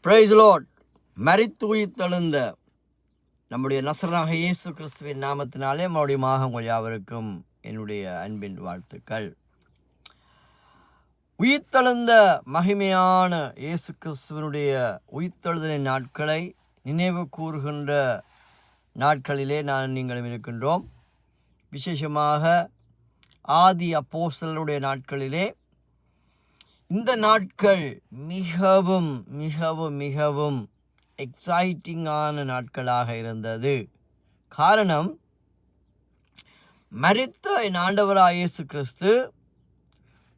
Price Lord. மரித்து உயிர்த்தெழுந்த நம்முடைய நசராக இயேசு கிறிஸ்துவின் நாமத்தினாலே மறுபடியும் உங்கள் யாவருக்கும் என்னுடைய அன்பின் வாழ்த்துக்கள். உயிர்த்தெழுந்த மகிமையான இயேசு கிறிஸ்துவனுடைய உயிர்த்தெழுதலின் நாட்களை நினைவு கூறுகின்ற நாட்களிலே நீங்களும் இருக்கின்றோம். விசேஷமாக ஆதி அப்போஸ்தலருடைய நாட்களிலே இந்த நாட்கள் மிகவும் மிகவும் மிகவும் எக்ஸைட்டிங்கான நாட்களாக இருந்தது. காரணம், மரித்த என் ஆண்டவராகிய இயேசு கிறிஸ்து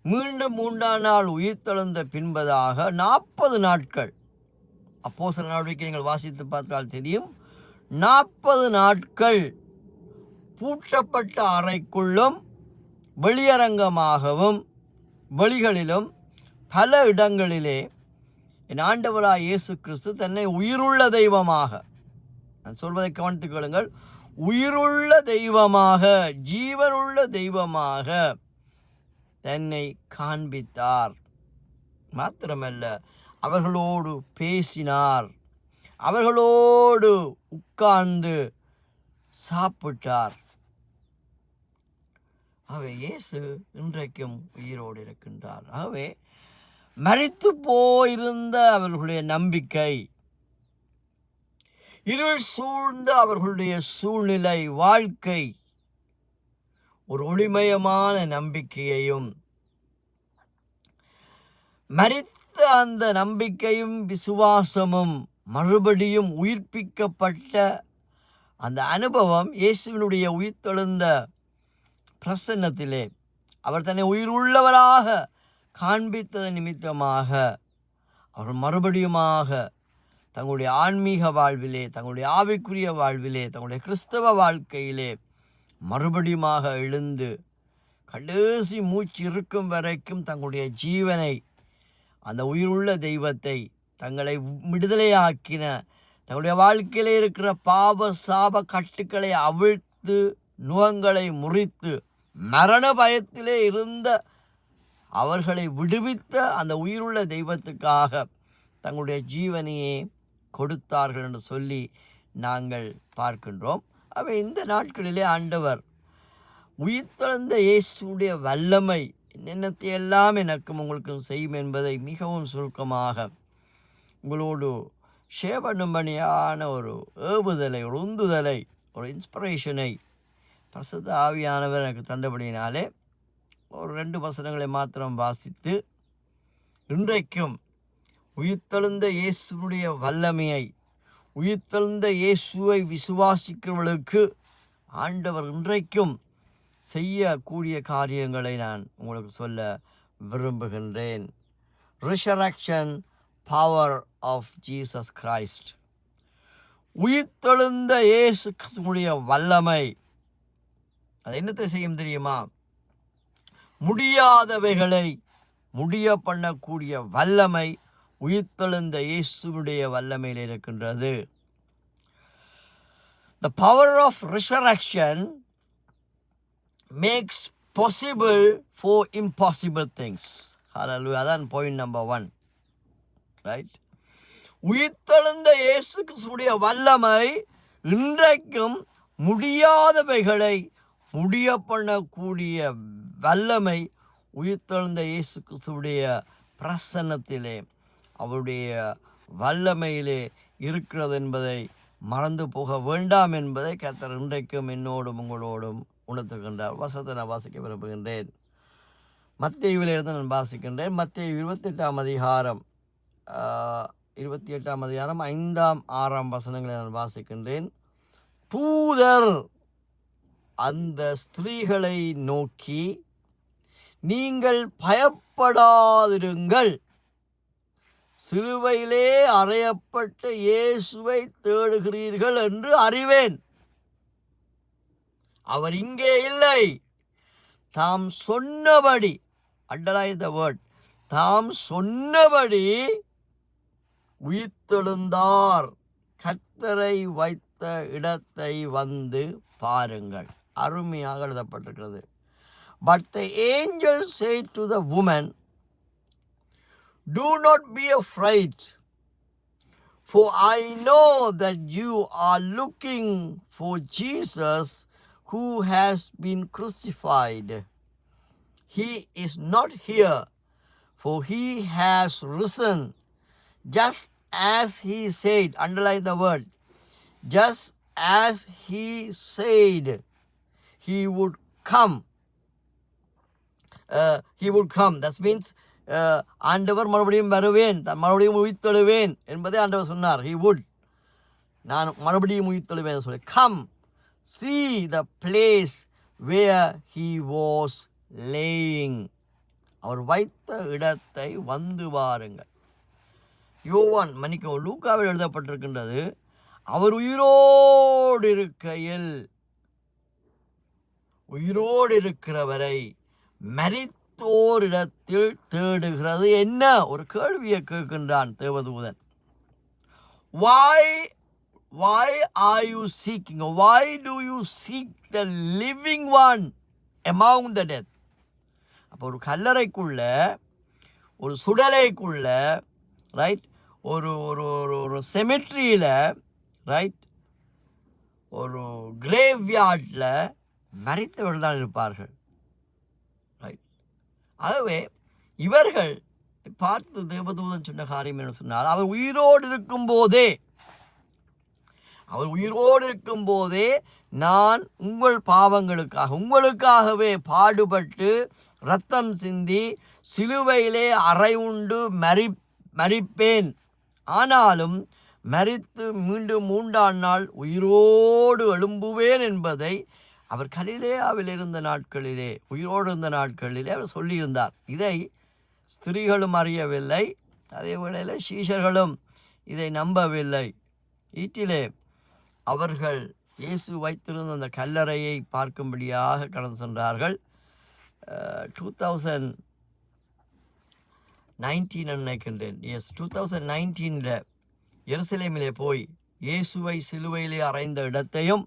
மீண்டும் 3ஆம் நாள் உயிர்த்தெழுந்த பின்பதாக 40 நாட்கள், அப்போஸ்தலர் நடவடிக்கை நீங்கள் வாசித்து பார்த்தால் தெரியும், 40 நாட்கள் பூட்டப்பட்ட அறைக்குள்ளும் வெளியரங்கமாகவும் வெளிகளிலும் பல இடங்களிலே என் ஆண்டவராய் இயேசு கிறிஸ்து தன்னை உயிருள்ள தெய்வமாக, நான் சொல்வதை கவனித்துக் கொள்ளுங்கள், உயிருள்ள தெய்வமாக, ஜீவனுள்ள தெய்வமாக தன்னை காண்பித்தார். மாத்திரமல்ல, அவர்களோடு பேசினார், அவர்களோடு உட்கார்ந்து சாப்பிட்டார். ஆகவே இயேசு இன்றைக்கும் உயிரோடு இருக்கின்றார். ஆகவே மரித்து போயிருந்த அவர்களுடைய நம்பிக்கை, இருள் சூழ்ந்த அவர்களுடைய சூழ்நிலை, வாழ்க்கை ஒரு ஒளிமயமான நம்பிக்கையையும், மரித்த அந்த நம்பிக்கையும் விசுவாசமும் மறுபடியும் உயிர்ப்பிக்கப்பட்ட அந்த அனுபவம் இயேசுவினுடைய உயிர்த்தெழுந்த பிரசன்னத்திலே அவர் தன்னை உயிருள்ளவராக காண்பித்தது நிமித்தமாக அவர் மறுபடியுமாக தங்களுடைய ஆன்மீக வாழ்விலே, தங்களுடைய ஆவிக்குரிய வாழ்விலே, தங்களுடைய கிறிஸ்தவ வாழ்க்கையிலே மறுபடியுமாக எழுந்து கடைசி மூச்சு இருக்கும் வரைக்கும் தங்களுடைய ஜீவனை, அந்த உயிருள்ள தெய்வத்தை, தங்களை விடுதலையாக்கின, தங்களுடைய வாழ்க்கையிலே இருக்கிற பாவ சாப கட்டுக்களை அவிழ்த்து நுகங்களை முறித்து மரண பயத்திலே இருந்த அவர்களை விடுவித்த அந்த உயிருள்ள தெய்வத்துக்காக தங்களுடைய ஜீவனையே கொடுத்தார்கள் என்று சொல்லி நாங்கள் பார்க்கின்றோம். அவை இந்த நாட்களிலே ஆண்டவர் உயிர்த்தெழுந்த இயேசுடைய வல்லமை என்னென்னத்தை எல்லாம் எனக்கும் உங்களுக்கும் செய்யும் என்பதை மிகவும் சுருக்கமாக உங்களோடு ஷேர் பண்ணும்படியான ஒரு ஏவுதலை, ஒரு உந்துதலை, ஒரு இன்ஸ்பிரேஷனை பரிசுத்த ஆவியானவர் எனக்கு தந்தபடியினாலே ஒரு 2 வசனங்களை மாத்திரம் வாசித்து, இன்றைக்கும் உயிர்த்தெழுந்த இயேசுடைய வல்லமையை, உயிர்த்தெழுந்த இயேசுவை விசுவாசிக்கிறவர்களுக்கு ஆண்டவர் இன்றைக்கும் செய்யக்கூடிய காரியங்களை நான் உங்களுக்கு சொல்ல விரும்புகின்றேன். Resurrection power of Jesus Christ. உயிர்த்தெழுந்த இயேசு கிறிஸ்துவுடைய வல்லமை அது என்னத்தை செய்யும் தெரியுமா? முடியாதவைகளை முடிய பண்ணக்கூடிய வல்லமை உயிர்த்தெழுந்த இயேசுவுடைய வல்லமையில் இருக்கின்றது. The power of resurrection makes possible for impossible things. Hallelujah. அதான் point number 1. Right? உயிர்த்தெழுந்த இயேசு கிறிஸ்துவுடைய வல்லமை இன்றைக்கும் முடியாதவைகளை முடிய பண்ணக்கூடிய வல்லமை உயிர்த்தெழுந்த இயேசு கிறிஸ்துவுடைய பிரசன்னத்திலே, அவருடைய வல்லமையிலே இருக்கிறது என்பதை மறந்து போக வேண்டாம் என்பதை கர்த்தர் இன்றைக்கும் என்னோடும் உங்களோடும் உணர்த்துகின்றார். வசனத்தை நான் வாசிக்க விரும்புகின்றேன். மத்தேயுவிலிருந்து நான் வாசிக்கின்றேன். மத்தேயு 28ஆம் அதிகாரம் 5ஆம் 6ஆம் வசனங்களை நான் வாசிக்கின்றேன். தூதர் அந்த ஸ்திரீகளை நோக்கி, நீங்கள் பயப்படாதிருங்கள், சிலுவையிலே அறையப்பட்ட இயேசுவை தேடுகிறீர்கள் என்று அறிவேன். அவர் இங்கே இல்லை. தாம் சொன்னபடி, அண்டர்லைன் தி வேர்ட், தாம் சொன்னபடி உயிர்த்தெழுந்தார். கர்த்தரை வைத்த இடத்தை வந்து பாருங்கள். அருமையாக எழுதப்பட்டிருக்கிறது. But the angel said to the woman, do not be afraid. For I know that you are looking for Jesus who has been crucified. He is not here, for he has risen, just as he said. Underline the word. Just as he said he would come. He would come. That means ஆண்டவர் மறுபடியும் வருவேன், மறுபடியும் உயிர்த்தெழுவேன் என்பதை ஆண்டவர் சொன்னார். He would. நான் மறுபடியும் உயிர்த்தெழுவேன் சொல்லி. Come, see the place where he was laying. அவர் வைத்த இடத்தை வந்து பாருங்கள். லூக்காவில் எழுதப்பட்டிருக்கின்றது, அவர் உயிரோடு இருக்கையில், உயிரோடு இருக்கிறவரை மரித்தோரிடத்தில் தேடுகிறது என்ன? ஒரு கேள்வியை கேட்கின்றான் தேவதூதன். Why are you seeking? Why do you seek the living one among the dead? அப்போ ஒரு கல்லறைக்குள்ள, ஒரு சுடலைக்குள்ள, ரைட், ஒரு ஒரு ஒரு செமெட்ரியில், ரைட், ஒரு கிரேவ் யார்டில் மரித்தவர்கள் தான் இருப்பார்கள். ரைட். ஆகவே இவர்கள் பார்த்து தேவதூதன் சொன்ன காரியம் என்ன சொன்னால், அவர் உயிரோடு இருக்கும்போதே நான் உங்கள் பாவங்களுக்காக, உங்களுக்காகவே பாடுபட்டு இரத்தம் சிந்தி சிலுவையிலே அறை உண்டு மரிப்பேன், ஆனாலும் மரித்து மீண்டும் 3ஆம் நாள் உயிரோடு எழும்புவேன் என்பதை அவர் கலிலேயாவில் இருந்த நாட்களிலே, உயிரோடு இருந்த நாட்களிலே அவர் சொல்லியிருந்தார். இதை ஸ்திரீகளும் அறியவில்லை, அதே வேளையில் சீஷர்களும் இதை நம்பவில்லை. வீட்டிலே அவர்கள் இயேசு வைத்திருந்த அந்த கல்லறையை பார்க்கும்படியாக கடந்து சென்றார்கள். 2019 நினைக்கின்றேன், 2019 எருசலேமிலே போய் இயேசுவை சிலுவையிலே அறைந்த இடத்தையும்,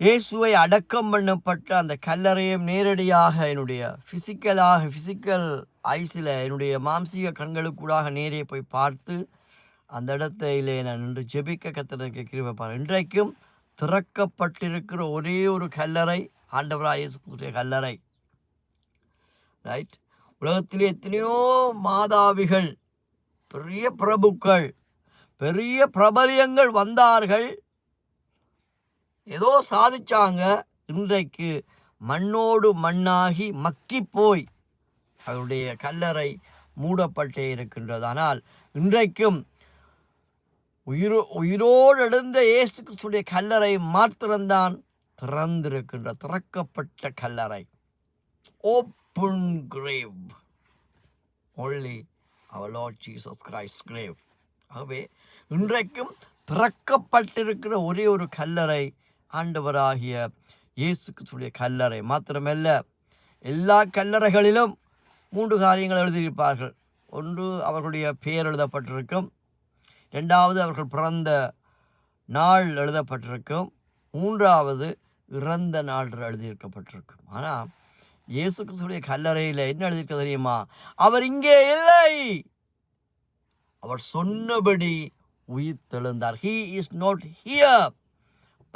இயேசுவை அடக்கம் பண்ணப்பட்ட அந்த கல்லறையும் நேரடியாக என்னுடைய ஃபிசிக்கல் ஐஸில், என்னுடைய மாம்சீக கண்களுக்கூடாக நேரே போய் பார்த்து அந்த இடத்திலே நான் நின்று ஜெபிக்க கர்த்தருக்கு கிருபை பார். இன்றைக்கும் திறக்கப்பட்டிருக்கிற ஒரே ஒரு கல்லறை ஆண்டவராகிய இயேசு கிறிஸ்துவின் கல்லறை. ரைட். உலகத்திலே எத்தனையோ மாதாவிகள், பெரிய பிரபுக்கள், பெரிய பிரபலியங்கள் வந்தார்கள், ஏதோ சாதிச்சாங்க. இன்றைக்கு மண்ணோடு மண்ணாகி மக்கி போய் அவருடைய கல்லறை மூடப்பட்டே இருக்கின்றது. ஆனால் இன்றைக்கும் உயிரோடு எழுந்த இயேசு கிறிஸ்துடைய கல்லறை மாத்திரம்தான் திறந்திருக்கின்ற, திறக்கப்பட்ட கல்லறை. Open grave, only our Lord Jesus Christ's grave. ஆகவே இன்றைக்கும் திறக்கப்பட்டிருக்கிற ஒரே ஒரு கல்லறை ஆண்டவராகிய இயேசு கிறிஸ்துடைய கல்லறை மாத்திரமல்ல, எல்லா கல்லறைகளிலும் 3 காரியங்கள் எழுதியிருப்பார்கள். ஒன்று, அவர்களுடைய பெயர் எழுதப்பட்டிருக்கும். 2வது, அவர்கள் பிறந்த நாள் எழுதப்பட்டிருக்கும். 3வது, இறந்த நாள் எழுதியிருக்கப்பட்டிருக்கும். ஆனால் இயேசு கிறிஸ்துடைய கல்லறையில் என்ன எழுதியிருக்க தெரியுமா? அவர் இங்கே இல்லை, அவர் சொன்னபடி உயிர்த்தெழுந்தார். He is not here,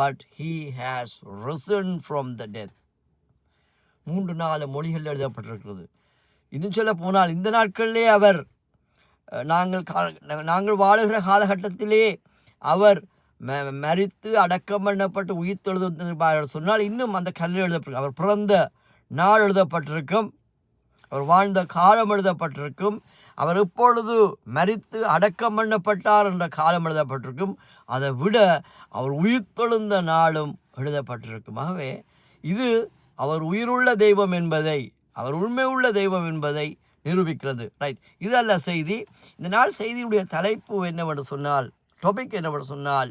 but he has risen from the death. 3-4 மொழிகள் எழுதப்பட்டிருக்கிறது. இன்னும் சொல்ல போனால் இந்த நாட்களிலே அவர், நாங்கள் வாழுகிற காலகட்டத்திலே அவர் மரித்து அடக்கம் பண்ணப்பட்டு உயிர்த்தெழுந்தார் சொன்னால் இன்னும் அந்த கல்லில் எழுதப்பட்டிருக்கும். அவர் பிறந்த நாள் எழுதப்பட்டிருக்கும், அவர் வாழ்ந்த காலம் எழுதப்பட்டிருக்கும், அவர் எப்பொழுது மரித்து அடக்கம் பண்ணப்பட்டார் என்ற காலம் எழுதப்பட்டிருக்கும். அதை விட அவர் உயிர்த்தெழுந்த நாளும் எழுதப்பட்டிருக்கும். ஆகவே இது அவர் உயிருள்ள தெய்வம் என்பதை, அவர் உண்மை உள்ள தெய்வம் என்பதை நிரூபிக்கிறது. ரைட். இதல்ல செய்தி. இந்த நாள் செய்தியுடைய தலைப்பு என்னவென்று சொன்னால், டாபிக் என்னவென்று சொன்னால்,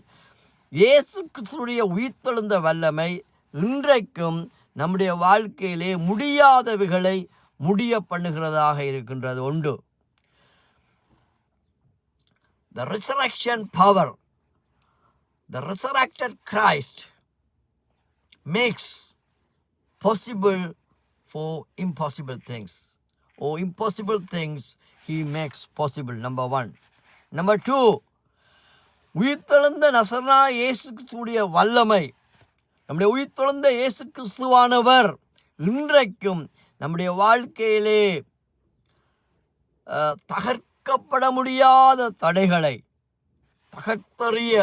இயேசு கிறிஸ்துடைய உயிர்த்தெழுந்த வல்லமை இன்றைக்கும் நம்முடைய வாழ்க்கையிலே முடியாதவைகளை முடிய பண்ணுகிறதாக இருக்கின்றது. ஒன்று, the resurrection power, the resurrected Christ makes possible for impossible things, or impossible things he makes possible. Number 1, number 2, உயிர்த்தெழுந்த நசரேயனாகிய இயேசு கிறிஸ்துவுடைய வல்லமை. நம்முடைய உயிர்த்தெழுந்த இயேசு கிறிஸ்துவானவர் இன்றைக்கும் நம்முடைய வாழ்க்கையிலே தகர்க்கப்பட முடியாத தடைகளை தகர்த்தறிய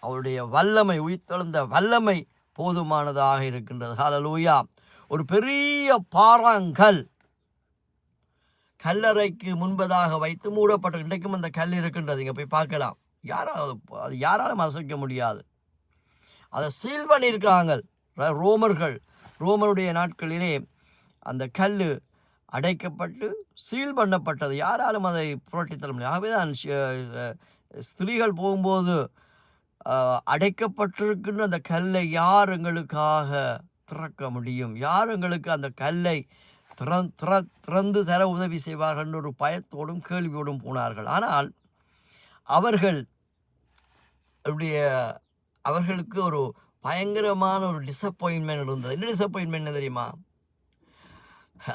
அவருடைய வல்லமை, உயிர்த்தெழுந்த வல்லமை போதுமானதாக இருக்கின்றது. ஹல்லேலூயா. ஒரு பெரிய பாறாங்கல் கல்லறைக்கு முன்பதாக வைத்து மூடப்பட்ட, இன்றைக்கும் அந்த கல் இருக்கின்றது, இங்கே போய் பார்க்கலாம். யாராலும் அசைக்க முடியாது. அதை சீல் பண்ணியிருக்காங்க ரோமருடைய நாட்களிலே. அந்த கல் அடைக்கப்பட்டு சீல் பண்ணப்பட்டது, யாராலும் அதை புரட்டித்தர முடியாது. ஆகவே தான் ஸ்திரீகள் போகும்போது அடைக்கப்பட்டிருக்கின்ற அந்த கல்லை யார் எங்களுக்காக திறக்க முடியும், யார் எங்களுக்கு அந்த கல்லை திறந்து தர உதவி செய்வார்கள் என்ற ஒரு பயத்தோடும் கேள்வியோடும் போனார்கள். ஆனால் அவர்களுக்கு ஒரு பயங்கரமான ஒரு டிசப்பாயின்மெண்ட் இருந்தது. என்ன டிசப்பாயின்மெண்ட் தெரியுமா?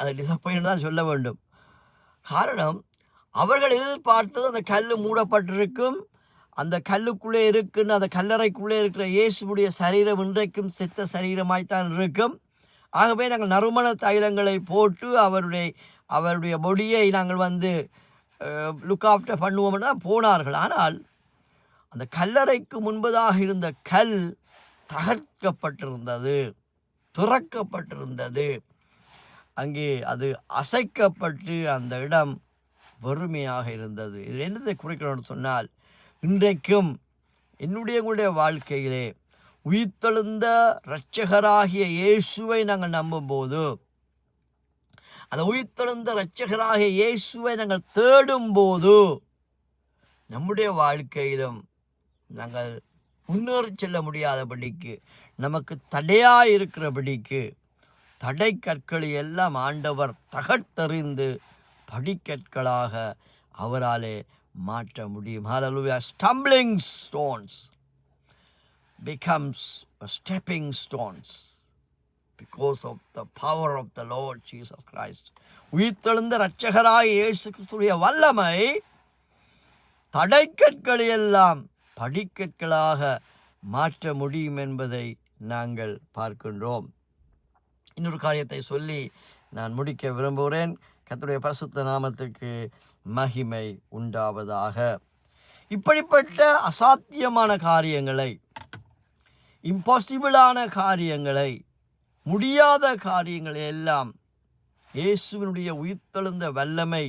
அது டிசப்பாயின்மெண்ட் தான் சொல்ல வேண்டும். காரணம், அவர்கள் எதிர்பார்த்தது அந்த கல் மூடப்பட்டிருக்கும், அந்த கல்லுக்குள்ளே இருக்குன்னு, அந்த கல்லறைக்குள்ளே இருக்கிற இயேசுடைய சரீரம் இன்றைக்கும் செத்த சரீரமாய்த்தான் இருக்கும். ஆகவே நாங்கள் நறுமண தைலங்களை போட்டு அவருடைய பொடியை நாங்கள் லுக் ஆஃப்டர் பண்ணுவோம்னு தான் போனார்கள். ஆனால் அந்த கல்லறைக்கு முன்பதாக இருந்த கல் தகர்க்கப்பட்டிருந்தது, திறக்கப்பட்டிருந்தது. அங்கே அது அசைக்கப்பட்டு அந்த இடம் வெறுமையாக இருந்தது. இது என்னத்தை குறிக்கணும்னு சொன்னால், இன்றைக்கும் உங்களுடைய வாழ்க்கையிலே உயிர்த்தெழுந்த இரட்சகராகிய இயேசுவை நாங்கள் நம்பும்போது, அந்த உயிர்த்தெழுந்த இரட்சகராகிய இயேசுவை நாங்கள் தேடும்போது, நம்முடைய வாழ்க்கையிலும் நாங்கள் முன்னேறி செல்ல முடியாதபடிக்கு, நமக்கு தடையாக இருக்கிறபடிக்கு தடை கற்களை எல்லாம் ஆண்டவர் தகர்த்தெறிந்து படிக்கற்களாக அவராலே மாற்ற முடியும். Hallelujah. Stumbling stones becomes stepping stones because of the power of the Lord Jesus Christ. உயிர்த்தெழுந்த இரட்சகராகிய இயேசு கிறிஸ்துவின் வல்லமை தடைக்கற்களை எல்லாம் படிக்கற்களாக மாற்ற முடியும் என்பதை நாங்கள் பார்க்கின்றோம். இன்னொரு காரியத்தை சொல்லி நான் முடிக்க விரும்புகிறேன். கர்த்தருடைய பரிசுத்த நாமத்துக்கு மகிமை உண்டாவதாக. இப்படிப்பட்ட அசாத்தியமான காரியங்களை, இம்பாசிபிளான காரியங்களை, முடியாத காரியங்களை எல்லாம் இயேசுவினுடைய உயிர்த்தெழுந்த வல்லமை,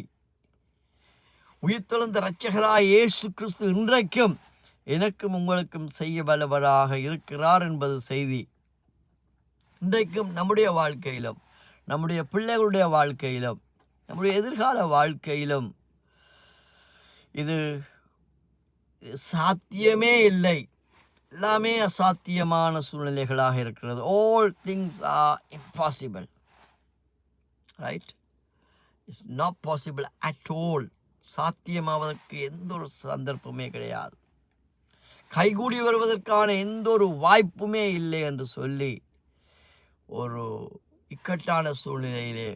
உயிர்த்தெழுந்த இரட்சகராய் இயேசு கிறிஸ்து இன்றைக்கும் எனக்கும் உங்களுக்கும் செய்ய வல்லவராக இருக்கிறார் என்பது செய்தி. இன்றைக்கும் நம்முடைய வாழ்க்கையிலும், நம்முடைய பிள்ளைகளுடைய வாழ்க்கையிலும், நம்முடைய எதிர்கால வாழ்க்கையிலும் இது சாத்தியமே இல்லை, எல்லாமே அசாத்தியமான சூழ்நிலைகளாக இருக்கிறது. All things are impossible, right? It's not possible at all. சாத்தியமாவதற்கு எந்த ஒரு சந்தர்ப்பமே கிடையாது, கைகூடி வருவதற்கான எந்த ஒரு வாய்ப்புமே இல்லை என்று சொல்லி ஒரு இக்கட்டான சூழ்நிலையிலே,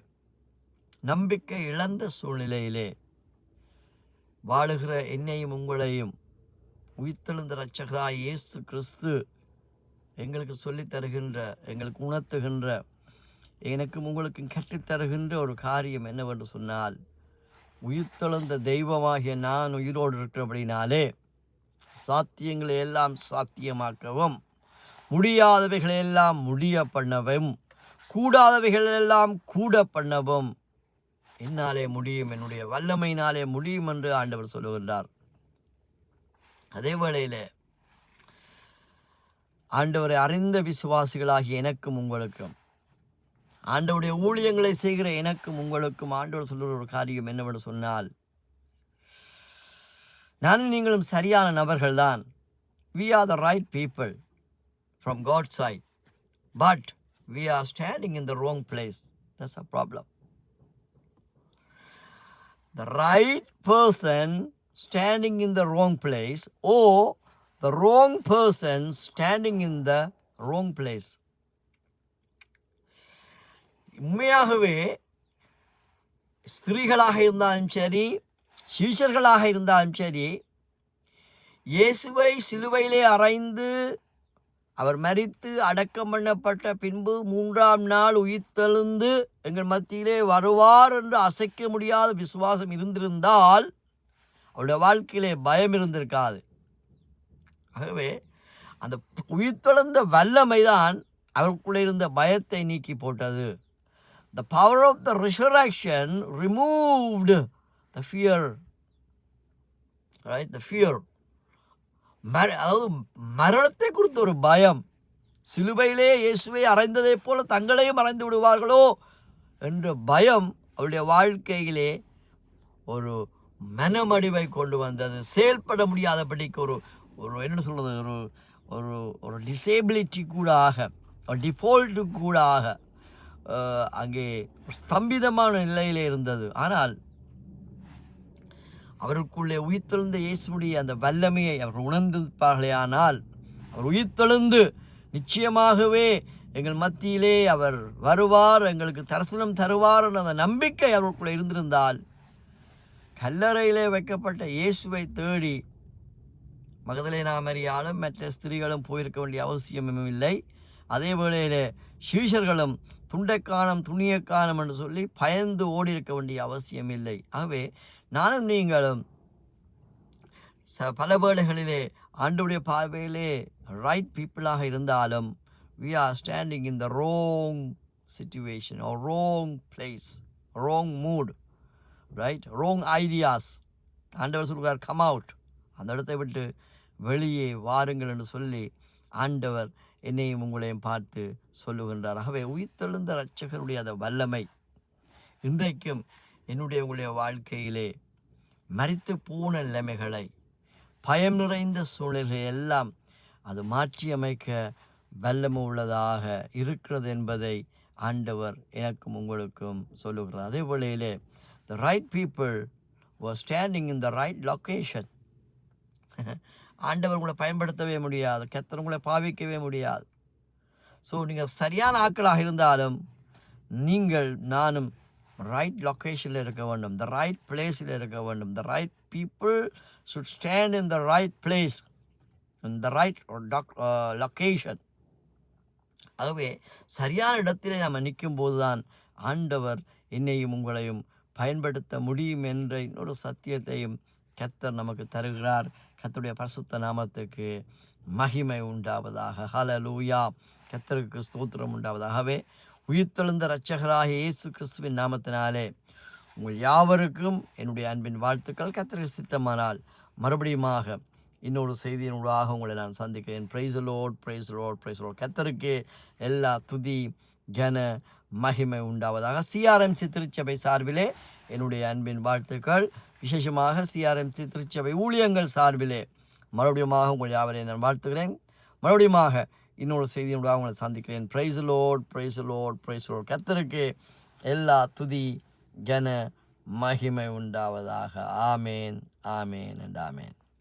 நம்பிக்கை இழந்த சூழ்நிலையிலே வாழுகிற என்னையும் உங்களையும் உயிர்த்தெழுந்த இரட்சகராய் இயேசு கிறிஸ்து எங்களுக்கு சொல்லித்தருகின்ற, எங்களுக்கு உணர்த்துகின்ற, எனக்கும் உங்களுக்கும் கற்றுத்தருகின்ற ஒரு காரியம் என்னவென்று சொன்னால், உயிர்த்தெழுந்த தெய்வமாகிய நான் உயிரோடு இருக்கிறபடினாலே சாத்தியங்களை எல்லாம் சாத்தியமாக்கவும், முடியாதவைகளெல்லாம் முடிய பண்ணவும், கூடாதவைகளெல்லாம் கூட பண்ணவும் என்னாலே முடியும், என்னுடைய வல்லமையினாலே முடியும் என்று ஆண்டவர் சொல்லுகின்றார். அதே வேளையில் ஆண்டவரை அறிந்த விசுவாசிகளாகிய எனக்கும் உங்களுக்கும், ஆண்டவருடைய ஊழியங்களை செய்கிற எனக்கும் உங்களுக்கும் ஆண்டவர் சொல்லுகிற ஒரு காரியம் என்னவென்று சொன்னால், நானும் நீங்களும் சரியான நபர்கள்தான். We are the right people from God's side, but we are standing in the wrong place. That's a problem. The right person standing in the wrong place, or the wrong person standing in the wrong place. உண்மையாகவே ஸ்திரீகளாக இருந்தாலும் சரி, சீஷர்களாக இருந்தாலும் சரி, இயேசுவை சிலுவையிலே அறைந்து அவர் மரித்து அடக்கம் பண்ணப்பட்ட பின்பு 3ஆம் நாள் உயிர்த்தெழுந்து எங்கள் மத்தியிலே வருவார் என்று அசைக்க முடியாத விசுவாசம் இருந்திருந்தால் அவருடைய வாழ்க்கையிலே பயம் இருந்திருக்காது. ஆகவே அந்த உயிர்த்தெழுந்த வல்லமை தான் அவருக்குள்ளே இருந்த பயத்தை நீக்கி போட்டது. The power of the resurrection removed the fear. Right? The fear. அதாவது மரணத்தை குறித்த ஒரு பயம், சிலுவையிலே இயேசுவை அறைந்ததை போல தங்களையும் அறைந்து விடுவார்களோ என்ற பயம் அவருடைய வாழ்க்கையிலே ஒரு மனமடிவை கொண்டு வந்தது. செயல்பட முடியாதபடிக்கு ஒரு ஒரு என்ன சொல்கிறது, ஒரு ஒரு ஒரு டிசேபிலிட்டி கூடாக, ஒரு டிஃபால்ட்டு கூடாக அங்கே ஸ்தம்பிதமான நிலையிலே இருந்தது. ஆனால் அவருக்குள்ளே உயிர்த்தெழுந்த இயேசுடைய அந்த வல்லமையை அவர் உணர்ந்திருப்பார்களே, ஆனால் அவர் உயிர்த்தெழுந்து நிச்சயமாகவே எங்கள் மத்தியிலே அவர் வருவார், எங்களுக்கு தரிசனம் தருவார் என்ற அந்த நம்பிக்கை அவருக்குள்ளே இருந்திருந்தால், கல்லறையிலே வைக்கப்பட்ட இயேசுவை தேடி மகதலேனா மரியாளும் மற்ற ஸ்திரீகளும் போயிருக்க வேண்டிய அவசியமும் இல்லை. அதே வேளையிலே சீஷர்களும் துண்டைக்கானம் துணியக்கானம் என்று சொல்லி பயந்து ஓடி இருக்க வேண்டிய அவசியம் இல்லை. ஆகவே நானும் நீங்களும் பல வேளைகளிலே ஆண்டவருடைய பார்வையிலே ரைட் பீப்புளாக இருந்தாலும் we are standing in the wrong situation or wrong place, wrong mood, right? Wrong ideas. ஆண்டவர் சொல்கிறார் come out, அந்த இடத்தை விட்டு வெளியே வாருங்கள் என்று சொல்லி ஆண்டவர் என்னையும் உங்களையும் பார்த்து சொல்லுகின்றார். ஆகவே உயிர்த்தெழுந்த இரட்சகருடைய அந்த வல்லமை இன்றைக்கும் என்னுடைய உங்களுடைய வாழ்க்கையிலே மரித்து போன நிலைமைகளை, பயம் நிறைந்த சூழ்நிலை எல்லாம் அது மாற்றியமைக்க வல்லமை உள்ளதாக இருக்கிறது என்பதை ஆண்டவர் எனக்கும் உங்களுக்கும் சொல்லுகிறார். அதே வேளையிலே the right people were standing in the right location. ஆண்டவர் உங்களை பயன்படுத்தவே முடியாது, கர்த்தர் உங்களை பாவிக்கவே முடியாது. ஸோ நீங்கள் சரியான ஆட்களாக இருந்தாலும் நீங்கள் நானும் ரைட் லொக்கேஷனில் இருக்க வேண்டும், த ரைட் பிளேஸில் இருக்க வேண்டும். The right people should stand in the right place, in the right location. ஆகவே சரியான இடத்திலே நாம் நிற்கும் போது தான் ஆண்டவர் என்னையும் உங்களையும் பயன்படுத்த முடியும் என்ற இன்னொரு சத்தியத்தையும் கர்த்தர் நமக்கு தருகிறார். கர்த்தருடைய பரிசுத்த நாமத்துக்கு மகிமை உண்டாவதாக. ஹல்லேலூயா. கர்த்தருக்கு ஸ்தோத்திரம் உண்டாவதாகவே உயிர்த்தெழுந்த இரட்சகராகிய இயேசு கிறிஸ்துவின் நாமத்தினாலே உங்கள் யாவருக்கும் என்னுடைய அன்பின் வாழ்த்துக்கள். கர்த்தருக்கு சித்தமானால் மறுபடியுமாக இன்னொரு செய்தியினூடாக உங்களை நான் சந்திக்கிறேன். Praise the Lord, praise the Lord, praise the Lord. கர்த்தருக்கு எல்லா துதி கன மகிமை உண்டாவதாக. சிஆர்எம்சி திருச்சபை சார்பிலே என்னுடைய அன்பின் வாழ்த்துக்கள். விசேஷமாக சிஆர்எம்சி திருச்சபை ஊழியங்கள் சார்பிலே மறுபடியுமாக உங்கள் யாவரையும் நான் வாழ்த்துக்கிறேன். மறுபடியுமாக இன்னொரு செய்தியினூடாக உங்களை சந்திக்கிறேன். Praise the Lord, praise the Lord, praise the Lord. கர்த்தருக்கு எல்லா துதி கன மகிமை உண்டாவதாக. ஆமேன், ஆமேன் அண்ட் ஆமேன்.